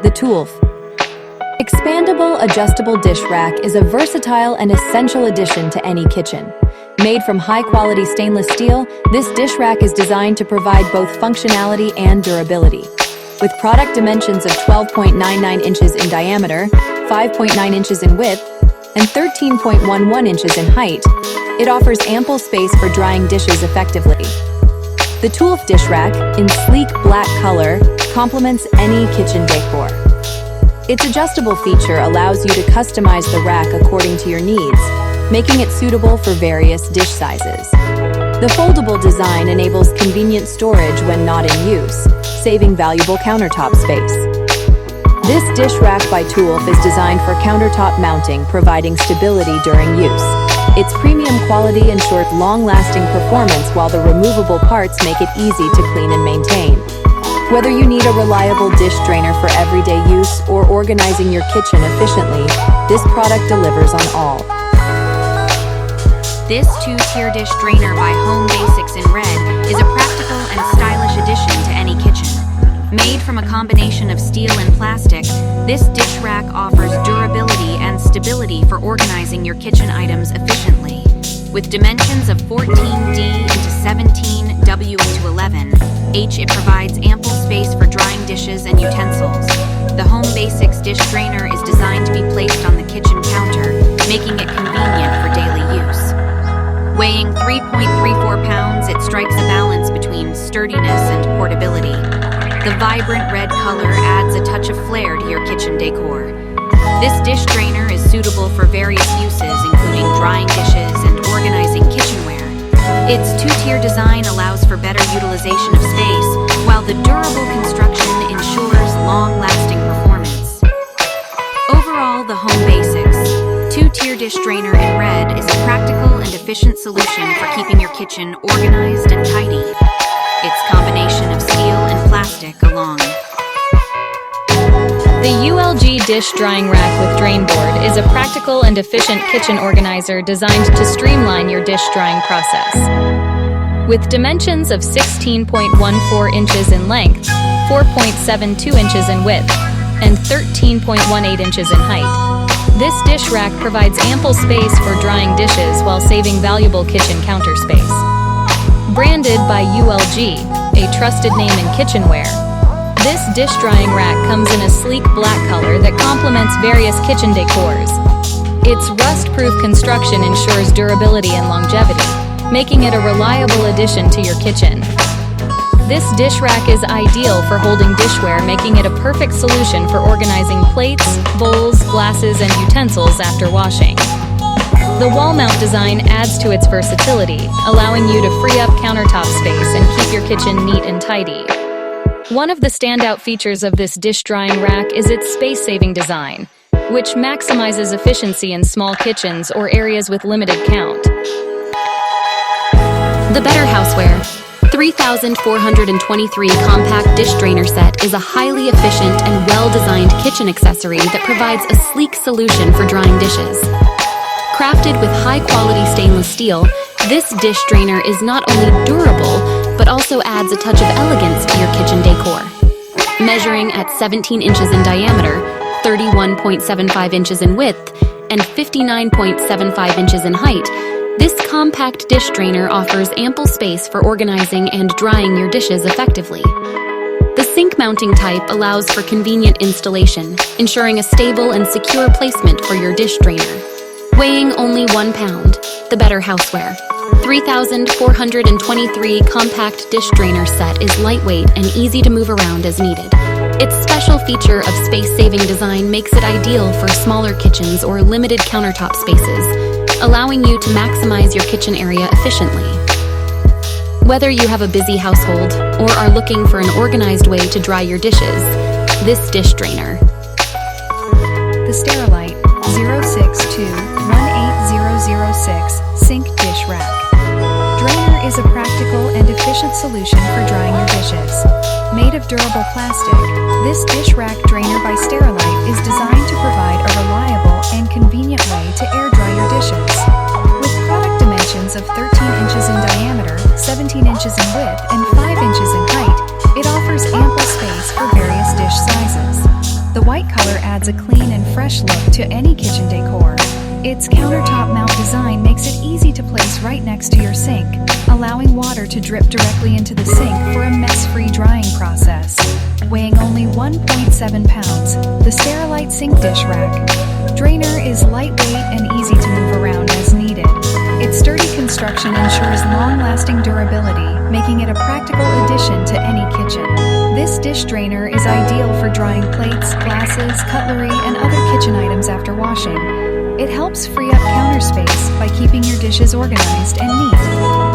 The tool. Expandable adjustable dish rack is a versatile and essential addition to any kitchen. Made from high-quality stainless steel, this dish rack is designed to provide both functionality and durability. With product dimensions of 12.99 inches in diameter, 5.9 inches in width, and 13.11 inches in height, it offers ample space for drying dishes effectively. The tool dish rack, in sleek black color, complements any kitchen decor. Its adjustable feature allows you to customize the rack according to your needs, making it suitable for various dish sizes. The foldable design enables convenient storage when not in use, saving valuable countertop space. This dish rack by Toolf is designed for countertop mounting, providing stability during use. Its premium quality ensures long-lasting performance, while the removable parts make it easy to clean and maintain. Whether you need a reliable dish drainer for everyday use or organizing your kitchen efficiently, this product delivers on all. This two-tier dish drainer by Home Basics in red is a practical and stylish addition to any kitchen. Made from a combination of steel and plastic, this dish rack offers durability and stability for organizing your kitchen items efficiently. With dimensions of 14D into 17W into 11H, it provides ample space for drying dishes and utensils. The Home Basics dish drainer is designed to be placed on the kitchen counter, making it convenient for daily use. Weighing 3.34 pounds, it strikes a balance between sturdiness and portability. The vibrant red color adds a touch of flair to your kitchen decor. This dish drainer is suitable for various uses, including drying dishes and organizing kitchenware. Its two-tier design allows for better utilization of space, while the durable construction ensures long-lasting performance. Overall, the Home Basics two-tier dish drainer in red is a practical and efficient solution for keeping your kitchen organized and tidy. Its combination of steel and plastic along. The ULG dish drying rack with drain board is a practical and efficient kitchen organizer designed to streamline your dish drying process. With dimensions of 16.14 inches in length, 4.72 inches in width, and 13.18 inches in height, this dish rack provides ample space for drying dishes while saving valuable kitchen counter space. Branded by ULG, a trusted name in kitchenware, this dish drying rack comes in a sleek black color that complements various kitchen decors. Its rust-proof construction ensures durability and longevity, making it a reliable addition to your kitchen. This dish rack is ideal for holding dishware, making it a perfect solution for organizing plates, bowls, glasses, and utensils after washing. The wall mount design adds to its versatility, allowing you to free up countertop space and keep your kitchen neat and tidy. One of the standout features of this dish drying rack is its space-saving design, which maximizes efficiency in small kitchens or areas with limited count. The Betterhouseware 3423 compact dish drainer set is a highly efficient and well-designed kitchen accessory that provides a sleek solution for drying dishes. Crafted with high-quality stainless steel, this dish drainer is not only durable, but also adds a touch of elegance to your kitchen decor. Measuring at 17 inches in diameter, 31.75 inches in width, and 59.75 inches in height, this compact dish drainer offers ample space for organizing and drying your dishes effectively. The sink mounting type allows for convenient installation, ensuring a stable and secure placement for your dish drainer. Weighing only 1 pound, the Betterhouseware 3423 compact dish drainer set is lightweight and easy to move around as needed. Its special feature of space-saving design makes it ideal for smaller kitchens or limited countertop spaces, allowing you to maximize your kitchen area efficiently. Whether you have a busy household or are looking for an organized way to dry your dishes, this dish drainer. The Sterilite 062-18006 Sink Dish Rack. Drainer is a practical and efficient solution for drying your dishes. Made of durable plastic, this dish rack drainer by Sterilite is designed to provide a reliable and convenient way to air dry your dishes. With product dimensions of 13 inches in diameter, 17 inches in width, and 5 inches in height, it offers ample space for various dish sizes. The white color adds a clean and fresh look to any kitchen decor. Its countertop mount design makes it easy to place right next to your sink, allowing water to drip directly into the sink for a mess-free drying process. Weighing only 1.7 pounds, the Sterilite sink dish rack drainer is lightweight and easy to move around as needed. Its sturdy construction ensures long-lasting durability, making it a practical addition to any kitchen. This dish drainer is ideal for drying plates, glasses, cutlery, and other kitchen items after washing. It helps free up counter space by keeping your dishes organized and neat.